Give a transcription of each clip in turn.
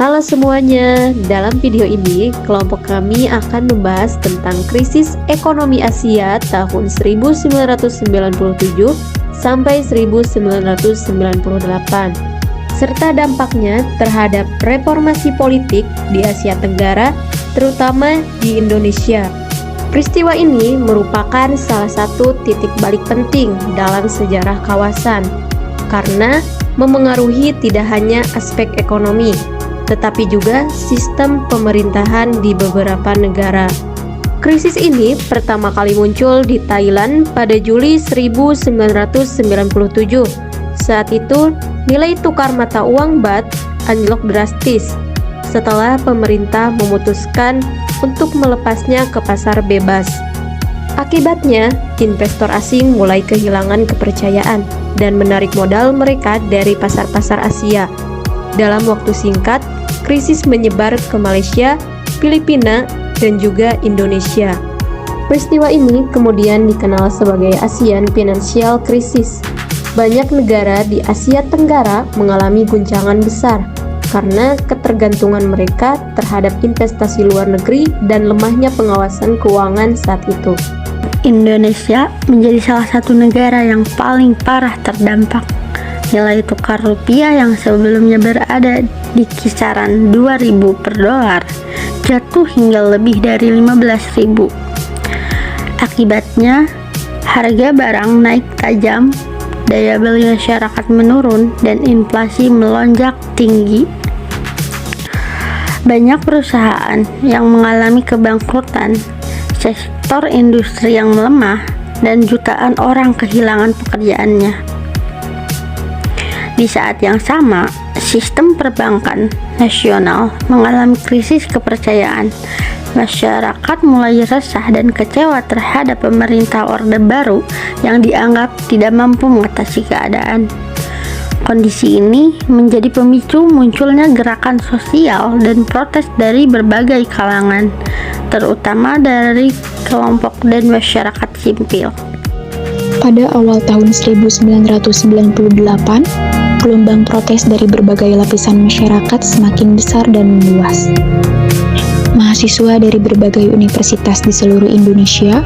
Halo semuanya, dalam video ini kelompok kami akan membahas tentang krisis ekonomi Asia tahun 1997 sampai 1998 serta dampaknya terhadap reformasi politik di Asia Tenggara, terutama di Indonesia. Peristiwa ini merupakan salah satu titik balik penting dalam sejarah kawasan karena memengaruhi tidak hanya aspek ekonomi, tetapi juga sistem pemerintahan di beberapa negara. Krisis ini pertama kali muncul di Thailand pada Juli 1997. Saat itu, nilai tukar mata uang baht anjlok drastis setelah pemerintah memutuskan untuk melepasnya ke pasar bebas. Akibatnya, investor asing mulai kehilangan kepercayaan dan menarik modal mereka dari pasar-pasar Asia. Dalam waktu singkat, krisis menyebar ke Malaysia, Filipina, dan juga Indonesia. Peristiwa ini kemudian dikenal sebagai Asian Financial Crisis. Banyak negara di Asia Tenggara mengalami guncangan besar karena ketergantungan mereka terhadap investasi luar negeri dan lemahnya pengawasan keuangan saat itu. Indonesia menjadi salah satu negara yang paling parah terdampak. Nilai tukar rupiah yang sebelumnya berada di kisaran 2.000 per dolar jatuh hingga lebih dari 15.000. Akibatnya, harga barang naik tajam, daya beli masyarakat menurun, dan inflasi melonjak tinggi. Banyak perusahaan yang mengalami kebangkrutan, sektor industri yang melemah, dan jutaan orang kehilangan pekerjaannya. Di saat yang sama, sistem perbankan nasional mengalami krisis kepercayaan. Masyarakat mulai resah dan kecewa terhadap pemerintah Orde Baru yang dianggap tidak mampu mengatasi keadaan. Kondisi ini menjadi pemicu munculnya gerakan sosial dan protes dari berbagai kalangan, terutama dari kelompok dan masyarakat sipil. Pada awal tahun 1998, gelombang protes dari berbagai lapisan masyarakat semakin besar dan meluas. Mahasiswa dari berbagai universitas di seluruh Indonesia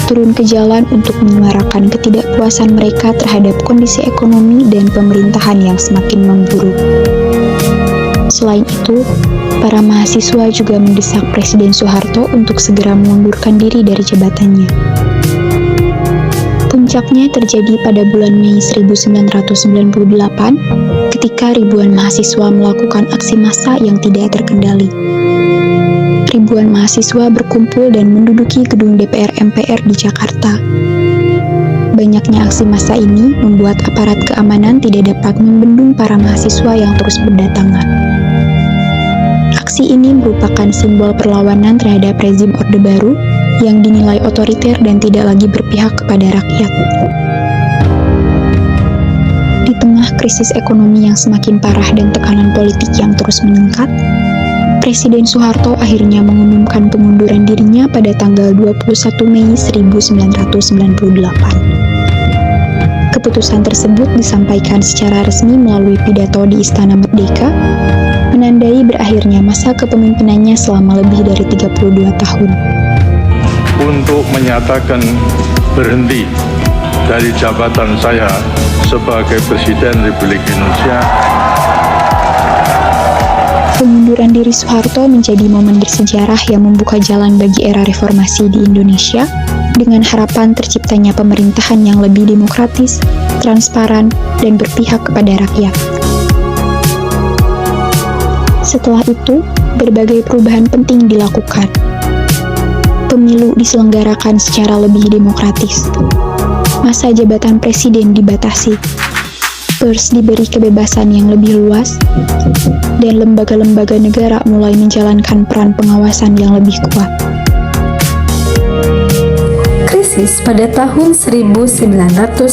turun ke jalan untuk menyuarakan ketidakpuasan mereka terhadap kondisi ekonomi dan pemerintahan yang semakin memburuk. Selain itu, para mahasiswa juga mendesak Presiden Soeharto untuk segera mengundurkan diri dari jabatannya. Puncaknya terjadi pada bulan Mei 1998 ketika ribuan mahasiswa melakukan aksi massa yang tidak terkendali. Ribuan mahasiswa berkumpul dan menduduki gedung DPR MPR di Jakarta. Banyaknya aksi massa ini membuat aparat keamanan tidak dapat membendung para mahasiswa yang terus berdatangan. Aksi ini merupakan simbol perlawanan terhadap rezim Orde Baru yang dinilai otoriter dan tidak lagi berpihak kepada rakyat. Di tengah krisis ekonomi yang semakin parah dan tekanan politik yang terus meningkat, Presiden Soeharto akhirnya mengumumkan pengunduran dirinya pada tanggal 21 Mei 1998. Keputusan tersebut disampaikan secara resmi melalui pidato di Istana Merdeka, menandai berakhirnya masa kepemimpinannya selama lebih dari 32 tahun. Untuk menyatakan berhenti dari jabatan saya sebagai Presiden Republik Indonesia. Pengunduran diri Soeharto menjadi momen bersejarah yang membuka jalan bagi era reformasi di Indonesia dengan harapan terciptanya pemerintahan yang lebih demokratis, transparan, dan berpihak kepada rakyat. Setelah itu, berbagai perubahan penting dilakukan. Pemilu diselenggarakan secara lebih demokratis. Masa jabatan presiden dibatasi. Pers diberi kebebasan yang lebih luas, dan lembaga-lembaga negara mulai menjalankan peran pengawasan yang lebih kuat. Krisis pada tahun 1997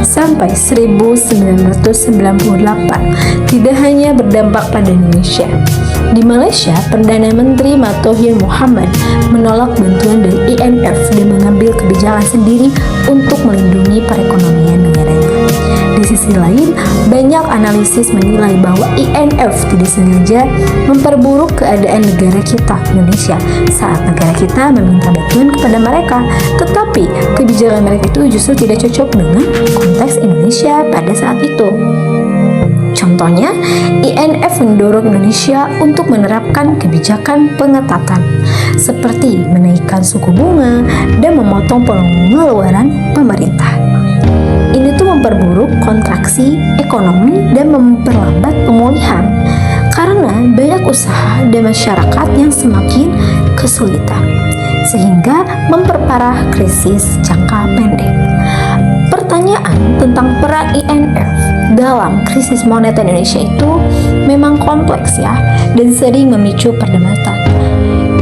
sampai 1998 tidak hanya berdampak pada Indonesia. Di Malaysia, Perdana Menteri Mahathir Mohamad menolak bantuan dari IMF dan mengambil kebijakan sendiri untuk melindungi perekonomian negaranya. Di sisi lain, banyak analisis menilai bahwa IMF tidak sengaja memperburuk keadaan negara kita, Indonesia, saat negara kita meminta bantuan kepada mereka, tetapi kebijakan mereka itu justru tidak cocok dengan konteks Indonesia pada saat itu. Contohnya, IMF mendorong Indonesia untuk menerapkan kebijakan pengetatan, seperti menaikkan suku bunga dan memotong pengeluaran pemerintah. Ini tuh memperburuk kontraksi ekonomi dan memperlambat pemulihan, karena banyak usaha dan masyarakat yang semakin kesulitan, sehingga memperparah krisis jangka pendek. Pertanyaan tentang peran IMF dalam krisis moneter Indonesia itu memang kompleks ya, dan sering memicu perdebatan.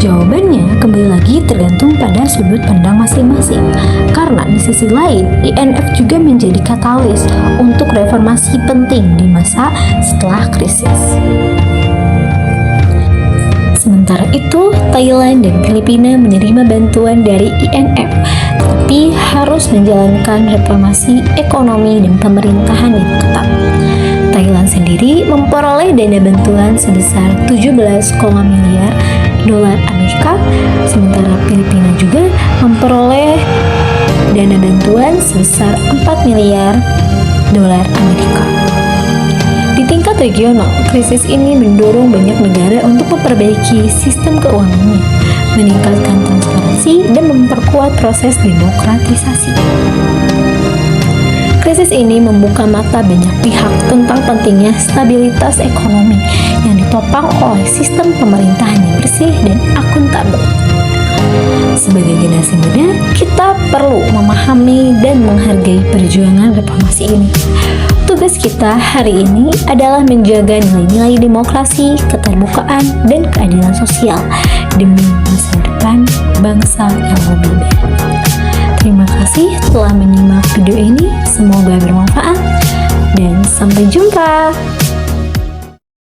Jawabannya kembali lagi tergantung pada sudut pandang masing-masing, karena di sisi lain IMF juga menjadi katalis untuk reformasi penting di masa setelah krisis. Sementara itu, Thailand dan Filipina menerima bantuan dari IMF, tapi harus menjalankan reformasi ekonomi dan pemerintahan yang ketat. Thailand sendiri memperoleh dana bantuan sebesar 17,5 miliar dolar Amerika, sementara Filipina juga memperoleh dana bantuan sebesar 4 miliar dolar Amerika. Di tingkat regional, krisis ini mendorong banyak negara untuk memperbaiki sistem keuangannya, meningkatkan transparansi, dan memperkuat proses demokratisasi. Krisis ini membuka mata banyak pihak tentang pentingnya stabilitas ekonomi yang ditopang oleh sistem pemerintahan yang bersih dan akuntabel. Sebagai generasi muda, kita perlu memahami dan menghargai perjuangan reformasi ini. Tugas kita hari ini adalah menjaga nilai-nilai demokrasi, keterbukaan, dan keadilan sosial demi masa depan bangsa yang lebih baik. Terima kasih telah menyimak video ini, semoga bermanfaat, dan sampai jumpa.